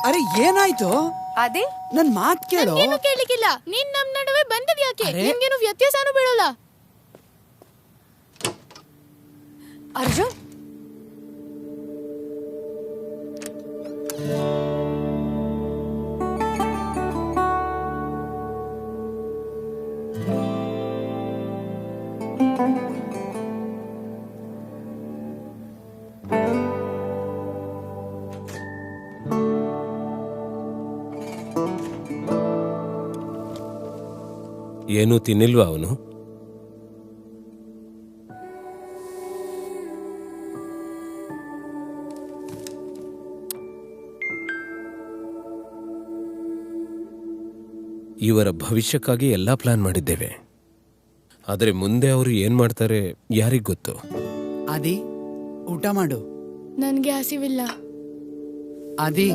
ಅರೆ ಏನಾಯ್ತು? ಅದೇ ನನ್ ಮಾತ್ ಕೇಳು. ಏನು ಕೇಳಲಿಕ್ಕಿಲ್ಲ. ನೀನ್ ನಮ್ ನಡುವೆ ಬಂದದ್ ಯಾಕೆ? ನಿಮ್ಗೇನು ವ್ಯತ್ಯಾಸನೂ ಬೀಳಲ್ಲ. ಅರ್ಜುನ್, ಏನೂ ತಿನ್ನಿಲ್ವಾ ಅವನು? ಇವರ ಭವಿಷ್ಯಕ್ಕಾಗಿ ಎಲ್ಲ ಪ್ಲಾನ್ ಮಾಡಿದ್ದೇವೆ. ಆದರೆ ಮುಂದೆ ಅವರು ಏನ್ ಮಾಡ್ತಾರೆ ಯಾರಿಗ್ ಗೊತ್ತು. ಆದಿ, ಊಟ ಮಾಡು. ನನ್ಗೆ ಹಸಿವಿಲ್ಲ. ಆದಿ,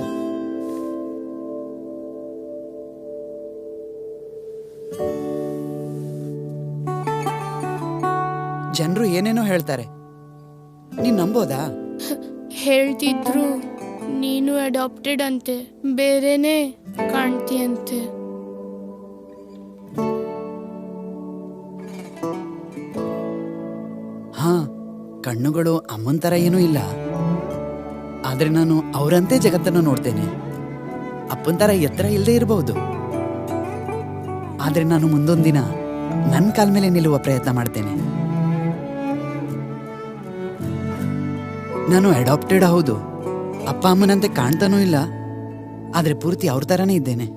ಜನರು ಏನೇನೋ ಹೇಳ್ತಾರೆ, ನೀನ್ ನಂಬೋದಾ? ಹೇಳ್ತಿದ್ರು ನೀನು ಅಡಾಪ್ಟೆಡ್ ಅಂತೆ, ಬೇರೆನೆ ಕಾಣ್ತೀಯಂತೆ. ಹಾ, ಕಣ್ಣುಗಳು ಅಮ್ಮನ್ ತರ ಏನೂ ಇಲ್ಲ, ಆದ್ರೆ ನಾನು ಅವರಂತೆ ಜಗತ್ತನ್ನು ನೋಡ್ತೇನೆ. ಅಪ್ಪನ್ ತರ ಎತ್ತರ ಇಲ್ಲದೆ ಇರಬಹುದು, ಆದ್ರೆ ನಾನು ಮುಂದೊಂದಿನ ನನ್ನ ಕಾಲ ಮೇಲೆ ನಿಲ್ಲುವ ಪ್ರಯತ್ನ ಮಾಡ್ತೇನೆ. ನಾನು ಅಡಾಪ್ಟೆಡ್ ಹೌದು, ಅಪ್ಪ ಅಮ್ಮನಂತೆ ಕಾಣ್ತಾನೂ ಇಲ್ಲ, ಆದ್ರೆ ಪೂರ್ತಿ ಅವ್ರ ತರಾನೇ ಇದ್ದೇನೆ.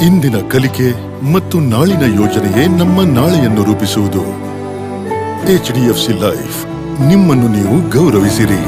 ಇಂದಿನ ಕಲಿಕೆ ಮತ್ತು ನಾಳಿನ ಯೋಜನೆಯೇ ನಮ್ಮ ನಾಳೆಯನ್ನು ರೂಪಿಸುವುದು. HDFC ಲೈಫ್, ನಿಮ್ಮನ್ನು ನೀವು ಗೌರವಿಸಿರಿ.